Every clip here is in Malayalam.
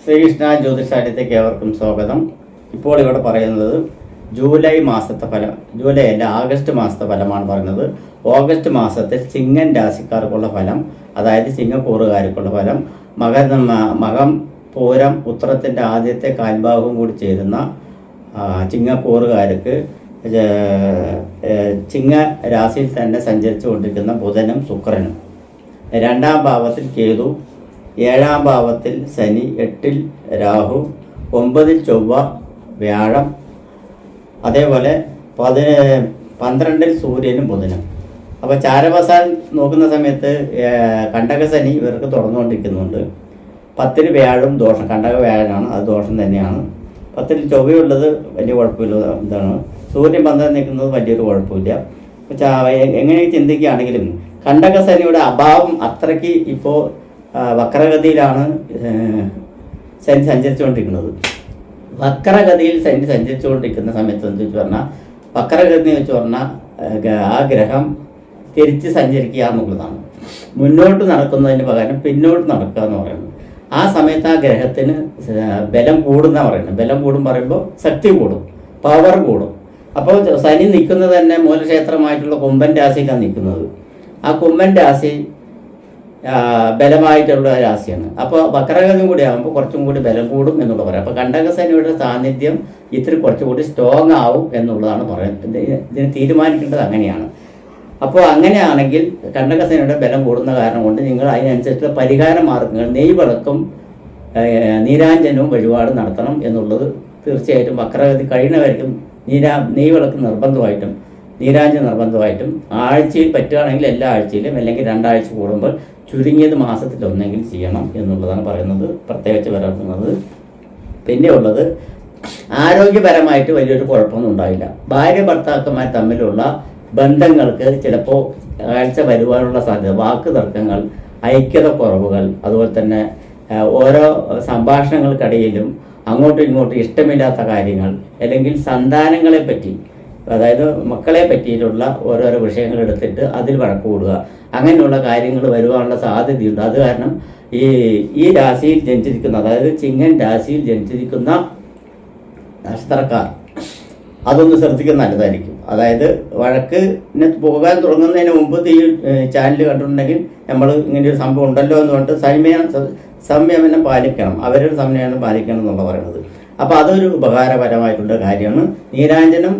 ശ്രീകൃഷ്ണ ജ്യോതിഷാലയത്തേക്ക് ഏവർക്കും സ്വാഗതം. ഇപ്പോൾ ഇവിടെ പറയുന്നത് ജൂലൈ മാസത്തെ ഫലം, ജൂലൈ അല്ല ആഗസ്റ്റ് മാസത്തെ ഫലമാണ് പറയുന്നത്. ഓഗസ്റ്റ് മാസത്തിൽ ചിങ്ങൻ രാശിക്കാർക്കുള്ള ഫലം, അതായത് ചിങ്ങക്കൂറുകാർക്കുള്ള ഫലം. മകം പൂരം ഉത്രത്തിൻ്റെ ആദ്യത്തെ കാൽഭാഗവും കൂടി ചേരുന്ന ചിങ്ങക്കൂറുകാർക്ക് ചിങ്ങ രാശിയിൽ തന്നെ സഞ്ചരിച്ചു കൊണ്ടിരിക്കുന്ന ബുധനും ശുക്രനും, രണ്ടാം ഭാവത്തിൽ കേതു, ഏഴാം ഭാവത്തിൽ ശനി, 8-ൽ രാഹു, 9-ൽ ചൊവ്വ, വ്യാഴം, അതേപോലെ 12-ൽ സൂര്യനും ബുധനും. അപ്പോൾ ചാരവസാൻ നോക്കുന്ന സമയത്ത് കണ്ടകശനി ഇവർക്ക് തുറന്നുകൊണ്ടിരിക്കുന്നുണ്ട്. 10-ൽ വ്യാഴം ദോഷം, കണ്ടക വ്യാഴനാണ്, അത് ദോഷം തന്നെയാണ്. 10-ൽ ചൊവ്വയുള്ളത് വലിയ കുഴപ്പമില്ല, ഇതാണ്. സൂര്യൻ 12 നിൽക്കുന്നത് വലിയൊരു കുഴപ്പമില്ല. എങ്ങനെ ചിന്തിക്കുകയാണെങ്കിലും കണ്ടകശനിയുടെ അഭാവം അത്രയ്ക്ക് ഇപ്പോൾ വക്രഗതിയിലാണ് ശനി സഞ്ചരിച്ചുകൊണ്ടിരിക്കുന്നത്. വക്രഗതിയിൽ ശനി സഞ്ചരിച്ചുകൊണ്ടിരിക്കുന്ന സമയത്ത് എന്ത് വെച്ച് പറഞ്ഞാൽ, വക്രഗതി വെച്ച് പറഞ്ഞാൽ ആ ഗ്രഹം തിരിച്ച് സഞ്ചരിക്കുക എന്നുള്ളതാണ്. മുന്നോട്ട് നടക്കുന്നതിന് പകരം പിന്നോട്ട് നടക്കുക എന്ന് പറയുന്നത്. ആ സമയത്ത് ആ ഗ്രഹത്തിന് ബലം കൂടുന്ന പറയുന്നത്. ബലം കൂടും പറയുമ്പോൾ ശക്തി കൂടും, പവർ കൂടും. അപ്പോൾ ശനി നിൽക്കുന്നത് തന്നെ മൂലക്ഷേത്രമായിട്ടുള്ള കുംഭൻ രാശിയിലാണ് നിൽക്കുന്നത്. ആ കുംഭൻ രാശി ബലമായിട്ടുള്ള രാശിയാണ്. അപ്പോൾ വക്രഗതി കൂടി ആകുമ്പോൾ കുറച്ചും കൂടി ബലം കൂടും എന്നുള്ള പറയാം. അപ്പോൾ കണ്ടകശനിയുടെ സാന്നിധ്യം ഇത്തിരി കുറച്ചുകൂടി സ്ട്രോങ് ആവും എന്നുള്ളതാണ് പറയുന്നത്. ഇതിന് തീരുമാനിക്കേണ്ടത് അങ്ങനെയാണ്. അപ്പോൾ അങ്ങനെയാണെങ്കിൽ കണ്ടകശനിയുടെ ബലം കൂടുന്ന കാരണം കൊണ്ട് നിങ്ങൾ അതിനനുസരിച്ചുള്ള പരിഹാര മാർഗങ്ങൾ നെയ്വിളക്കും നീരാഞ്ജനവും വഴിപാട് നടത്തണം എന്നുള്ളത് തീർച്ചയായിട്ടും വക്രഗതി കഴിയുന്നവർക്കും നെയ്വിളക്ക് നിർബന്ധമായിട്ടും നീരാഞ്ജനം നിർബന്ധമായിട്ടും ആഴ്ചയിൽ പറ്റുകയാണെങ്കിൽ എല്ലാ ആഴ്ചയിലും അല്ലെങ്കിൽ 2 ആഴ്ച കൂടുമ്പോൾ ചുരുങ്ങിയത് മാസത്തിൽ ഒന്നെങ്കിലും ചെയ്യണം എന്നുള്ളതാണ് പറയുന്നത്, പ്രത്യേകിച്ച് പറയുന്നത്. പിന്നെ ഉള്ളത് ആരോഗ്യപരമായിട്ട് വലിയൊരു കുഴപ്പമൊന്നും ഉണ്ടാവില്ല. ഭാര്യ ഭർത്താക്കന്മാർ തമ്മിലുള്ള ബന്ധങ്ങൾക്ക് ചിലപ്പോൾ കാഴ്ച വരുവാനുള്ള സാധ്യത, വാക്ക് തർക്കങ്ങൾ, ഐക്യത കുറവുകൾ, അതുപോലെ തന്നെ ഓരോ സംഭാഷണങ്ങൾക്കിടയിലും അങ്ങോട്ടും ഇങ്ങോട്ടും ഇഷ്ടമില്ലാത്ത കാര്യങ്ങൾ, അല്ലെങ്കിൽ സന്താനങ്ങളെ പറ്റി, അതായത് മക്കളെ പറ്റിയിട്ടുള്ള ഓരോരോ വിഷയങ്ങൾ എടുത്തിട്ട് അതിൽ വഴക്ക് കൂടുക, അങ്ങനെയുള്ള കാര്യങ്ങൾ വരുവാനുള്ള സാധ്യതയുണ്ട്. അത് കാരണം ഈ രാശിയിൽ ജനിച്ചിരിക്കുന്ന, അതായത് ചിങ്ങൻ രാശിയിൽ ജനിച്ചിരിക്കുന്ന നക്ഷത്രക്കാർ അതൊന്ന് ശ്രദ്ധിക്കുന്നത് നല്ലതായിരിക്കും. അതായത് വഴക്കിന് പോകാൻ തുടങ്ങുന്നതിന് മുമ്പ് ഈ ചാനൽ കണ്ടിട്ടുണ്ടെങ്കിൽ നമ്മൾ ഇങ്ങനെയൊരു സംഭവം ഉണ്ടല്ലോ എന്ന് പറഞ്ഞിട്ട് സംയമനം പാലിക്കണം, അവരുടെ സംയമനം പാലിക്കണം എന്നുള്ള പറയുന്നത്. അപ്പോൾ അതൊരു ഉപകാരപരമായിട്ടുള്ള കാര്യമാണ്. നീരാഞ്ജനം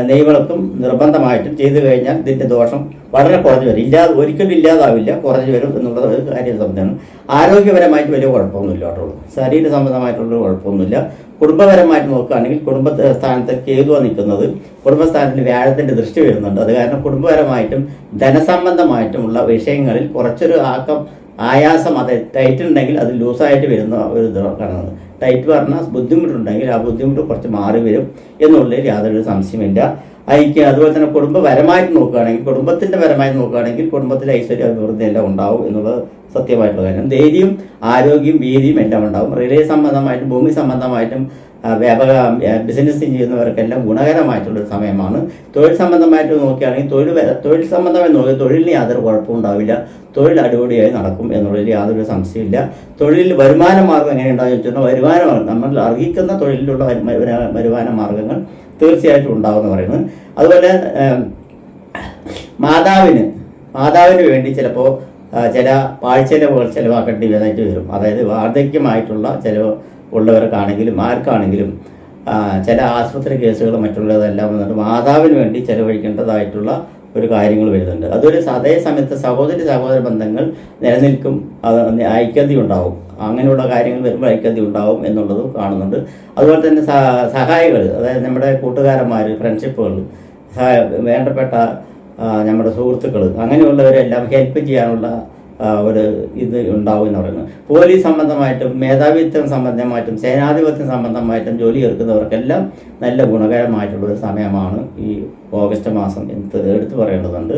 നെയ്വിളക്കും നിർബന്ധമായിട്ടും ചെയ്തു കഴിഞ്ഞാൽ ഇതിൻ്റെ ദോഷം വളരെ കുറഞ്ഞു വരും. ഒരിക്കലും ഇല്ലാതാവില്ല, കുറഞ്ഞു വരും എന്നുള്ള ഒരു കാര്യം സംബന്ധമാണ്. ആരോഗ്യപരമായിട്ട് വലിയ കുഴപ്പമൊന്നുമില്ല കേട്ടോ, ശരീര സംബന്ധമായിട്ടുള്ള കുഴപ്പമൊന്നുമില്ല. കുടുംബപരമായിട്ട് നോക്കുകയാണെങ്കിൽ കുടുംബസ്ഥാനത്ത് കേതുവാണ് നിൽക്കുന്നത്. കുടുംബസ്ഥാനത്തിന് വ്യാഴത്തിൻ്റെ ദൃഷ്ടി വരുന്നുണ്ട്. അത് കാരണം കുടുംബപരമായിട്ടും ധനസംബന്ധമായിട്ടുമുള്ള വിഷയങ്ങളിൽ കുറച്ചൊരു ആയാസം, അത് ടൈറ്റ് ഉണ്ടെങ്കിൽ അത് ലൂസായിട്ട് വരുന്ന ഒരു ഇത് കാണുന്നത്. ടൈറ്റ് പറഞ്ഞാൽ ബുദ്ധിമുട്ടുണ്ടെങ്കിൽ ആ ബുദ്ധിമുട്ട് കുറച്ച് മാറി വരും എന്നുള്ളതിൽ യാതൊരു സംശയമില്ല. ഐക്യം, അതുപോലെ തന്നെ കുടുംബപരമായിട്ട് നോക്കുകയാണെങ്കിൽ, കുടുംബത്തിൻ്റെ പരമായിട്ട് നോക്കുകയാണെങ്കിൽ കുടുംബത്തിലെ ഐശ്വര്യ അഭിവൃദ്ധി എല്ലാം ഉണ്ടാവും എന്നുള്ളത് സത്യമായിട്ടുള്ള കാര്യം. ധൈര്യം, ആരോഗ്യം, വീതിയും എല്ലാം ഉണ്ടാവും. റിലേ സംബന്ധമായിട്ടും ഭൂമി സംബന്ധമായിട്ടും ബിസിനസ് ചെയ്യുന്നവർക്കെല്ലാം ഗുണകരമായിട്ടുള്ളൊരു സമയമാണ്. തൊഴിൽ സംബന്ധമായിട്ട് നോക്കുകയാണെങ്കിൽ തൊഴിൽ സംബന്ധമായി നോക്കിയാൽ തൊഴിലിന് യാതൊരു കുഴപ്പവും ഉണ്ടാവില്ല. തൊഴിൽ അടിപൊളിയായി നടക്കും എന്നുള്ളതിൽ യാതൊരു സംശയമില്ല. തൊഴിലിൽ വരുമാന മാർഗ്ഗം എങ്ങനെയുണ്ടാകുന്ന ചോദിച്ചാൽ വരുമാന മാർഗ്ഗം നമ്മൾ അർഹിക്കുന്ന തൊഴിലിലുള്ള വരുമാന മാർഗ്ഗങ്ങൾ തീർച്ചയായിട്ടും ഉണ്ടാകുമെന്ന് പറയുന്നത്. അതുപോലെ മാതാവിന് വേണ്ടി ചിലപ്പോൾ ചില പാഴ്ചെലവുകൾ ചിലവാക്കേണ്ടതായിട്ട് വരും. അതായത് വാർദ്ധക്യമായിട്ടുള്ള ചിലവ് ഉള്ളവർക്കാണെങ്കിലും ആർക്കാണെങ്കിലും ചില ആശുപത്രി കേസുകൾ മറ്റുള്ളതെല്ലാം വന്നിട്ട് മാതാവിന് വേണ്ടി ചിലവഴിക്കേണ്ടതായിട്ടുള്ള ഒരു കാര്യങ്ങൾ വരുന്നുണ്ട്. അതൊരു അതേ സമയത്ത് സഹോദര ബന്ധങ്ങൾ നിലനിൽക്കും, ഐക്യത ഉണ്ടാവും. അങ്ങനെയുള്ള കാര്യങ്ങൾ വരുമ്പോൾ ഐക്യത ഉണ്ടാവും എന്നുള്ളതും കാണുന്നുണ്ട്. അതുപോലെ തന്നെ സഹായികൾ, അതായത് നമ്മുടെ കൂട്ടുകാരന്മാർ, ഫ്രണ്ട്ഷിപ്പുകൾ, വേണ്ടപ്പെട്ട നമ്മുടെ സുഹൃത്തുക്കൾ, അങ്ങനെയുള്ളവരെല്ലാം ഹെൽപ്പ് ചെയ്യാനുള്ള ഒരു ഇത് ഉണ്ടാവും എന്ന് പറയുന്നത്. പോലീസ് സംബന്ധമായിട്ടും മേധാവിത്വം സംബന്ധമായിട്ടും സേനാധിപത്യം സംബന്ധമായിട്ടും ജോലി എടുക്കുന്നവർക്കെല്ലാം നല്ല ഗുണകരമായിട്ടുള്ളൊരു സമയമാണ് ഈ ഓഗസ്റ്റ് മാസം എടുത്തു പറയേണ്ടതുണ്ട്.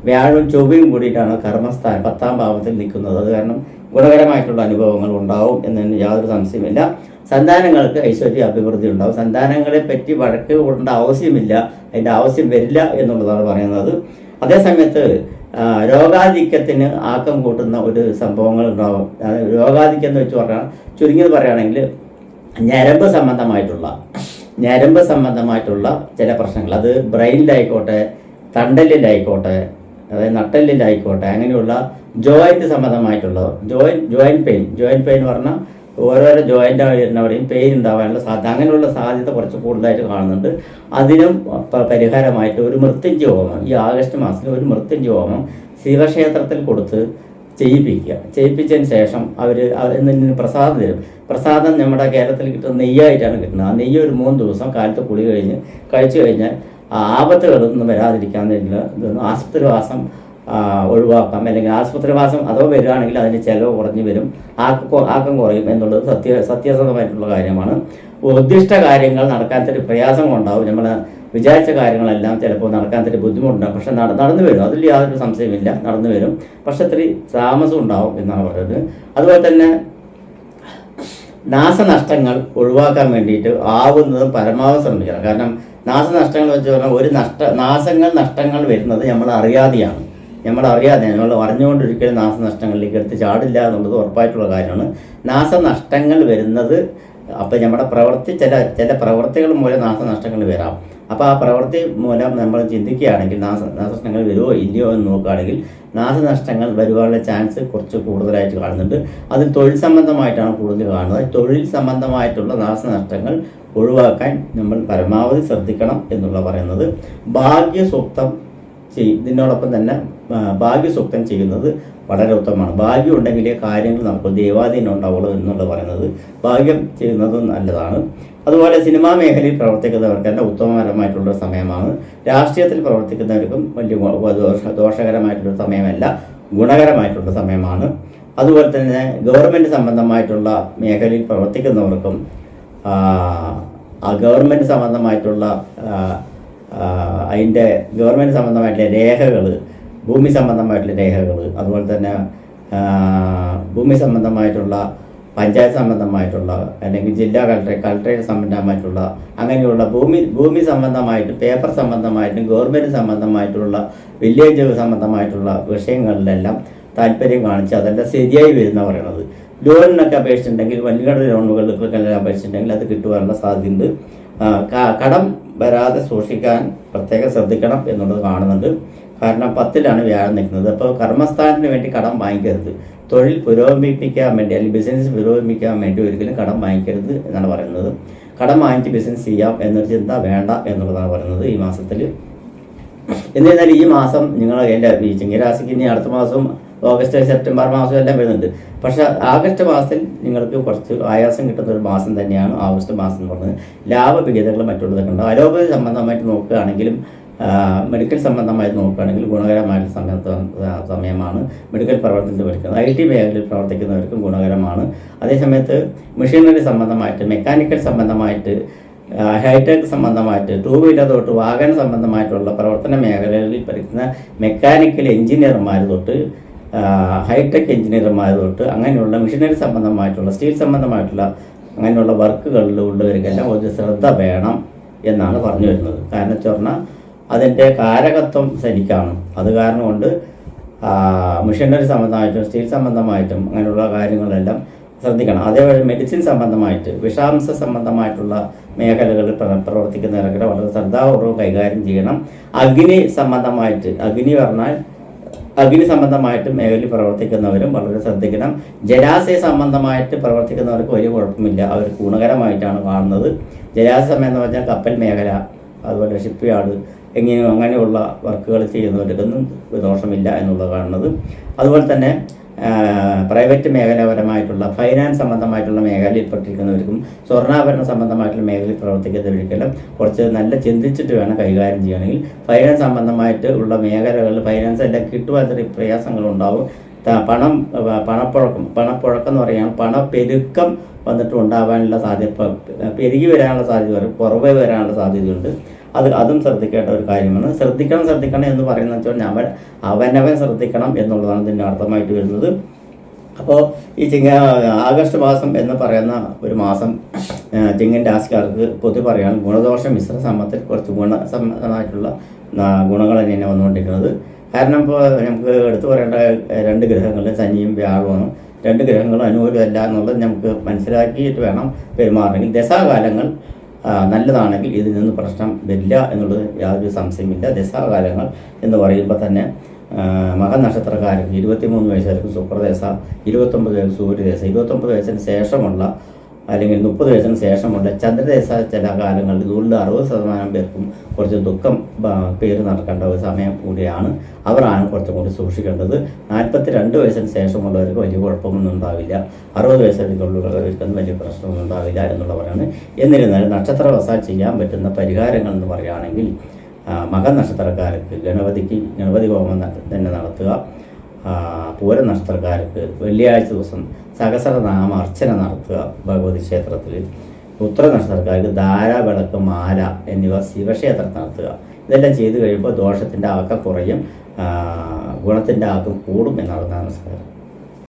വ്യാഴവും ചൊവ്വയും കൂടിയിട്ടാണ് കർമ്മസ്ഥാനം 10-ാം ഭാവത്തിൽ നിൽക്കുന്നത്. അത് കാരണം ഗുണകരമായിട്ടുള്ള അനുഭവങ്ങൾ ഉണ്ടാവും എന്നതിന് യാതൊരു സംശയമില്ല. സന്താനങ്ങൾക്ക് ഐശ്വര്യ അഭിവൃദ്ധി ഉണ്ടാവും. സന്താനങ്ങളെ പറ്റി വഴക്ക് കൂടേണ്ട ആവശ്യമില്ല, അതിൻ്റെ ആവശ്യം വരില്ല എന്നുള്ളതാണ് പറയുന്നത്. അതേസമയത്ത് രോഗാധിക്യത്തിന് ആക്കം കൂട്ടുന്ന ഒരു സംഭവങ്ങൾ ഉണ്ടാവും. രോഗാധിക്യം എന്ന് വെച്ച് പറഞ്ഞാൽ ചുരുങ്ങിയത് പറയുകയാണെങ്കിൽ ഞരമ്പ് സംബന്ധമായിട്ടുള്ള ചില പ്രശ്നങ്ങൾ, അത് ബ്രെയിനിലായിക്കോട്ടെ, തണ്ടലിലായിക്കോട്ടെ, അതായത് നട്ടലിലായിക്കോട്ടെ, അങ്ങനെയുള്ള ജോയിൻറ്റ് സംബന്ധമായിട്ടുള്ള ജോയിൻറ്റ് പെയിൻ പറഞ്ഞാൽ ഓരോരോ ജോയിൻ്റ് വരുന്നവരെയും പെയിൻ ഉണ്ടാവാനുള്ള സാധ്യത, അങ്ങനെയുള്ള സാധ്യത കുറച്ച് കൂടുതലായിട്ട് കാണുന്നുണ്ട്. അതിനും പരിഹാരമായിട്ട് ഒരു മൃത്യുഞ്ജയ ഹോമം ഈ ആഗസ്റ്റ് മാസത്തിൽ ഒരു മൃത്യുഞ്ജയ ഹോമം ശിവക്ഷേത്രത്തിൽ കൊടുത്ത് ചെയ്യിപ്പിച്ചതിന് ശേഷം അവർ പ്രസാദം തരും. പ്രസാദം നമ്മുടെ കേരളത്തിൽ കിട്ടുന്ന നെയ്യായിട്ടാണ് കിട്ടുന്നത്. ആ നെയ്യ് ഒരു 3 ദിവസം കാലത്ത് കുളി കഴിച്ചു കഴിഞ്ഞാൽ ആപത്തുകളൊന്നും വരാതിരിക്കാൻ ആശുപത്രിവാസം ഒഴിവാക്കാം. അല്ലെങ്കിൽ ആശുപത്രിവാസം അഥവാ വരികയാണെങ്കിൽ അതിൻ്റെ ചിലവ് കുറഞ്ഞു വരും, ആക്കം കുറയും എന്നുള്ളത് സത്യസന്ധമായിട്ടുള്ള കാര്യമാണ്. ഉദ്ദിഷ്ട കാര്യങ്ങൾ നടക്കാൻ തരി പ്രയാസം ഉണ്ടാവും. നമ്മൾ വിചാരിച്ച കാര്യങ്ങളെല്ലാം ചിലപ്പോൾ നടക്കാൻ തരി ബുദ്ധിമുട്ടുണ്ടാകും. പക്ഷെ നടന്നു വരും, അതിൽ യാതൊരു സംശയമില്ല, നടന്നു വരും. പക്ഷെ ഇത്തിരി താമസം ഉണ്ടാവും എന്നാണ് പറയുന്നത്. അതുപോലെ തന്നെ നാശനഷ്ടങ്ങൾ ഒഴിവാക്കാൻ വേണ്ടിയിട്ട് ആവുന്നതും പരമാവധി ശ്രമിക്കണം. കാരണം നാശനഷ്ടങ്ങൾ വെച്ച് പറഞ്ഞാൽ നഷ്ടങ്ങൾ വരുന്നത് നമ്മൾ അറിയാതെ നമ്മൾ അറിഞ്ഞുകൊണ്ടിരിക്കുന്ന നാശനഷ്ടങ്ങളിലേക്ക് എടുത്ത് ചാടില്ല എന്നുള്ളത് ഉറപ്പായിട്ടുള്ള കാര്യമാണ്. നാശനഷ്ടങ്ങൾ വരുന്നത് അപ്പം നമ്മുടെ ചില പ്രവൃത്തികൾ മൂലം നാശനഷ്ടങ്ങൾ വരാം. അപ്പോൾ ആ പ്രവൃത്തി മൂലം നമ്മൾ ചിന്തിക്കുകയാണെങ്കിൽ നാശനഷ്ടങ്ങൾ വരുമോ ഇല്ലയോ എന്ന് നോക്കുകയാണെങ്കിൽ നാശനഷ്ടങ്ങൾ വരുവാനുള്ള ചാൻസ് കുറച്ച് കൂടുതലായിട്ട് കാണുന്നുണ്ട്. അത് തൊഴിൽ സംബന്ധമായിട്ടാണ് കൂടുതൽ കാണുന്നത്. തൊഴിൽ സംബന്ധമായിട്ടുള്ള നാശനഷ്ടങ്ങൾ ഒഴിവാക്കാൻ നമ്മൾ പരമാവധി ശ്രദ്ധിക്കണം എന്നുള്ള പറയുന്നത്. ഭാഗ്യസൂക്തം ഇതിനോടൊപ്പം തന്നെ ഭാഗ്യസൂക്തം ചെയ്യുന്നത് വളരെ ഉത്തമമാണ്. ഭാഗ്യം ഉണ്ടെങ്കിലേ കാര്യങ്ങൾ നമുക്ക് ദൈവാധീനം ഉണ്ടാവുള്ളൂ എന്നുള്ള പറയുന്നത്. ഭാഗ്യം ചെയ്യുന്നതും നല്ലതാണ്. അതുപോലെ സിനിമാ മേഖലയിൽ പ്രവർത്തിക്കുന്നവർക്ക് തന്നെ ഉത്തമപരമായിട്ടുള്ള സമയമാണ്. രാഷ്ട്രീയത്തിൽ പ്രവർത്തിക്കുന്നവർക്കും വലിയ ദോഷകരമായിട്ടുള്ള സമയമല്ല, ഗുണകരമായിട്ടുള്ള സമയമാണ്. അതുപോലെ തന്നെ ഗവൺമെൻറ് സംബന്ധമായിട്ടുള്ള മേഖലയിൽ പ്രവർത്തിക്കുന്നവർക്കും ഗവൺമെൻറ് സംബന്ധമായിട്ടുള്ള അതിൻ്റെ ഗവൺമെൻറ് സംബന്ധമായിട്ടുള്ള രേഖകൾ, ഭൂമി സംബന്ധമായിട്ടുള്ള രേഖകൾ, അതുപോലെ തന്നെ ഭൂമി സംബന്ധമായിട്ടുള്ള പഞ്ചായത്ത് സംബന്ധമായിട്ടുള്ള അല്ലെങ്കിൽ ജില്ലാ കളക്ടറേറ്റ് സംബന്ധമായിട്ടുള്ള അങ്ങനെയുള്ള ഭൂമി സംബന്ധമായിട്ട് പേപ്പർ സംബന്ധമായിട്ടും ഗവൺമെൻറ് സംബന്ധമായിട്ടുള്ള വില്ലേജ് സംബന്ധമായിട്ടുള്ള വിഷയങ്ങളിലെല്ലാം താല്പര്യം കാണിച്ച് അതെല്ലാം ശരിയായി വരുന്ന പറയണത്. ലോണിനൊക്കെ അപേക്ഷിച്ചിട്ടുണ്ടെങ്കിൽ വൻകിട ലോണുകൾക്കെല്ലാം അപേക്ഷിച്ചിട്ടുണ്ടെങ്കിൽ അത് കിട്ടുവാനുള്ള സാധ്യതയുണ്ട്. കടം വരാതെ സൂക്ഷിക്കാൻ പ്രത്യേകം ശ്രദ്ധിക്കണം എന്നുള്ളത് കാണുന്നുണ്ട്. കാരണം 10ലാണ് വ്യാഴം നിൽക്കുന്നത്. അപ്പോൾ കർമ്മസ്ഥാനത്തിന് വേണ്ടി കടം വാങ്ങിക്കരുത്. തൊഴിൽ പുരോഗമിപ്പിക്കാൻ വേണ്ടി അല്ലെങ്കിൽ ബിസിനസ് പുരോഗമിക്കാൻ വേണ്ടി ഒരിക്കലും കടം വാങ്ങിക്കരുത് എന്നാണ് പറയുന്നത്. കടം വാങ്ങിച്ച് ബിസിനസ് ചെയ്യാം എന്നൊരു ചിന്ത വേണ്ട എന്നുള്ളതാണ് പറയുന്നത് ഈ മാസത്തിൽ. എന്നിരുന്നാലും ഈ മാസം നിങ്ങൾ എൻ്റെ ഈ ചിങ്ങരാശിക്ക് ഇനി അടുത്ത മാസം ഓഗസ്റ്റ് സെപ്റ്റംബർ മാസം എല്ലാം വരുന്നുണ്ട്. പക്ഷെ ആഗസ്റ്റ് മാസത്തിൽ നിങ്ങൾക്ക് കുറച്ച് ആയാസം കിട്ടുന്ന ഒരു മാസം തന്നെയാണ് ആഗസ്റ്റ് മാസം എന്ന് പറയുന്നത്. ലാഭവിഹിതങ്ങൾ മറ്റുള്ളതൊക്കെ ഉണ്ട്. അലോപതി സംബന്ധമായിട്ട് നോക്കുകയാണെങ്കിലും മെഡിക്കൽ സംബന്ധമായിട്ട് നോക്കുകയാണെങ്കിൽ ഗുണകരമായിട്ട് സമയമാണ്. മെഡിക്കൽ പ്രവർത്തനത്തിൽ പഠിക്കുന്നത് IT മേഖലയിൽ പ്രവർത്തിക്കുന്നവർക്കും ഗുണകരമാണ്. അതേസമയത്ത് മെഷീനറി സംബന്ധമായിട്ട്, മെക്കാനിക്കൽ സംബന്ധമായിട്ട്, ഹൈടെക് സംബന്ധമായിട്ട്, 2 വീലർ തൊട്ട് വാഹന സംബന്ധമായിട്ടുള്ള പ്രവർത്തന മേഖലകളിൽ പഠിക്കുന്ന മെക്കാനിക്കൽ എഞ്ചിനീയർമാർ തൊട്ട് ഹൈടെക് എഞ്ചിനീയർമാർ തൊട്ട് അങ്ങനെയുള്ള മെഷീനറി സംബന്ധമായിട്ടുള്ള സ്റ്റീൽ സംബന്ധമായിട്ടുള്ള അങ്ങനെയുള്ള വർക്കുകളിൽ ഉള്ളവർക്കെല്ലാം ഒരു ശ്രദ്ധ വേണം എന്നാണ് പറഞ്ഞു വരുന്നത്. കാരണം വെച്ച് പറഞ്ഞാൽ അതിൻ്റെ കാരകത്വം ശരിക്കാണ്. അത് കാരണം കൊണ്ട് മെഷീനറി സംബന്ധമായിട്ടും സ്റ്റീൽ സംബന്ധമായിട്ടും അങ്ങനെയുള്ള കാര്യങ്ങളെല്ലാം ശ്രദ്ധിക്കണം. അതേപോലെ മെഡിസിൻ സംബന്ധമായിട്ട്, വിഷാംശ സംബന്ധമായിട്ടുള്ള മേഖലകളിൽ പ്രവർത്തിക്കുന്നവരൊക്കെ വളരെ ശ്രദ്ധാപൂർവ്വം കൈകാര്യം ചെയ്യണം. അഗ്നി സംബന്ധമായിട്ട് മേഖലയിൽ പ്രവർത്തിക്കുന്നവരും വളരെ ശ്രദ്ധിക്കണം. ജലാശയ സംബന്ധമായിട്ട് പ്രവർത്തിക്കുന്നവർക്ക് വലിയ കുഴപ്പമില്ല, അവർക്ക് ഗുണകരമായിട്ടാണ് കാണുന്നത്. ജലാശയം എന്ന് പറഞ്ഞാൽ കപ്പൽ മേഖല, അതുപോലെ ഷിപ്പ് യാർഡ് അങ്ങനെയുള്ള വർക്കുകൾ ചെയ്യുന്നവർക്കൊന്നും ദോഷമില്ല എന്നുള്ളത് കാണുന്നത്. അതുപോലെ തന്നെ പ്രൈവറ്റ് മേഖലാപരമായിട്ടുള്ള ഫൈനാൻസ് സംബന്ധമായിട്ടുള്ള മേഖലയിൽ പെട്ടിരിക്കുന്നവർക്കും സ്വർണ്ണാഭരണ സംബന്ധമായിട്ടുള്ള മേഖലയിൽ പ്രവർത്തിക്കുന്നവർക്കെല്ലാം കുറച്ച് നല്ല ചിന്തിച്ചിട്ട് വേണം കൈകാര്യം ചെയ്യണമെങ്കിൽ. ഫൈനാൻസ് സംബന്ധമായിട്ട് ഉള്ള മേഖലകളിൽ ഫൈനാൻസ് എല്ലാം കിട്ടുവാൻ പ്രയാസങ്ങളുണ്ടാവും. പണപ്പുഴക്കം എന്ന് പറയുകയാണ് പണപ്പെരുക്കം വന്നിട്ട് ഉണ്ടാവാനുള്ള സാധ്യത, പെരുകി വരാനുള്ള സാധ്യത, കുറവ് വരാനുള്ള സാധ്യതയുണ്ട്. അതും ശ്രദ്ധിക്കേണ്ട ഒരു കാര്യമാണ്. ശ്രദ്ധിക്കണം എന്ന് പറയുന്നത് വെച്ചാൽ അവനവൻ ശ്രദ്ധിക്കണം എന്നുള്ളതാണ് ഇതിൻ്റെ അർത്ഥമായിട്ട് വരുന്നത്. അപ്പോൾ ഈ ആഗസ്റ്റ് മാസം എന്ന് പറയുന്ന ഒരു മാസം ചിങ്ങൻ രാശിക്കാർക്ക് പൊതുവെ പറയുകയാണ് ഗുണദോഷ മിശ്ര സമ്മത്തിൽ കുറച്ച് ഗുണസമ്മതമായിട്ടുള്ള ഗുണങ്ങൾ തന്നെയാണ് വന്നുകൊണ്ടിരിക്കുന്നത്. കാരണം ഇപ്പോൾ നമുക്ക് എടുത്തു പറയേണ്ട 2 ഗ്രഹങ്ങൾ ശനിയും വ്യാഴവുമാണ്. 2 ഗ്രഹങ്ങളും അനുകൂലമല്ല എന്നുള്ളത് നമുക്ക് മനസ്സിലാക്കിയിട്ട് വേണം പെരുമാറണമെങ്കിൽ. ദശാകാലങ്ങൾ നല്ലതാണെങ്കിൽ ഇതിൽ നിന്ന് പ്രശ്നം വരില്ല എന്നുള്ളത് യാതൊരു സംശയമില്ല. ദശാകാലങ്ങൾ എന്ന് പറയുമ്പോൾ തന്നെ മകനക്ഷത്രക്കാർക്ക് 23 വയസ്സുകാർക്ക് ശുക്രദശ, 29 വയസ്സ് സൂര്യദശ, 29 വയസ്സിന് ശേഷമുള്ള അല്ലെങ്കിൽ 30 വയസ്സിന് ശേഷമുള്ള ചന്ദ്രദശ ചില കാലങ്ങളിൽ 60% പേർക്കും കുറച്ച് ദുഃഖം പേര് നടക്കേണ്ട ഒരു സമയം കൂടിയാണ്. അവരാണ് കുറച്ചും കൂടി സൂക്ഷിക്കേണ്ടത്. 42 വയസ്സിന് ശേഷമുള്ളവർക്ക് വലിയ കുഴപ്പമൊന്നും ഉണ്ടാവില്ല. 60 വയസ്സിലുള്ളവർക്കൊന്നും വലിയ പ്രശ്നമൊന്നും ഉണ്ടാവില്ല എന്നുള്ളവരാണ്. എന്നിരുന്നാലും നക്ഷത്രവശാൽ ചെയ്യാൻ പറ്റുന്ന പരിഹാരങ്ങൾ എന്ന് പറയുകയാണെങ്കിൽ മകൻ നക്ഷത്രക്കാർക്ക് ഗണപതി ഹോമം തന്നെ നടത്തുക. പൂര നക്ഷത്രക്കാർക്ക് വെള്ളിയാഴ്ച ദിവസം സഹസ്രനാമ അർച്ചന നടത്തുക ഭഗവതി ക്ഷേത്രത്തിൽ. ഉത്തര നക്ഷത്രക്കാർക്ക് ധാര, വിളക്ക്, മാല എന്നിവ ശിവക്ഷേത്രത്തിൽ നടത്തുക. ഇതെല്ലാം ചെയ്തു കഴിയുമ്പോൾ ദോഷത്തിൻ്റെ ആക്കം കുറയും, ഗുണത്തിൻ്റെ ആക്കം കൂടും എന്നാണ്. നമസ്കാരം.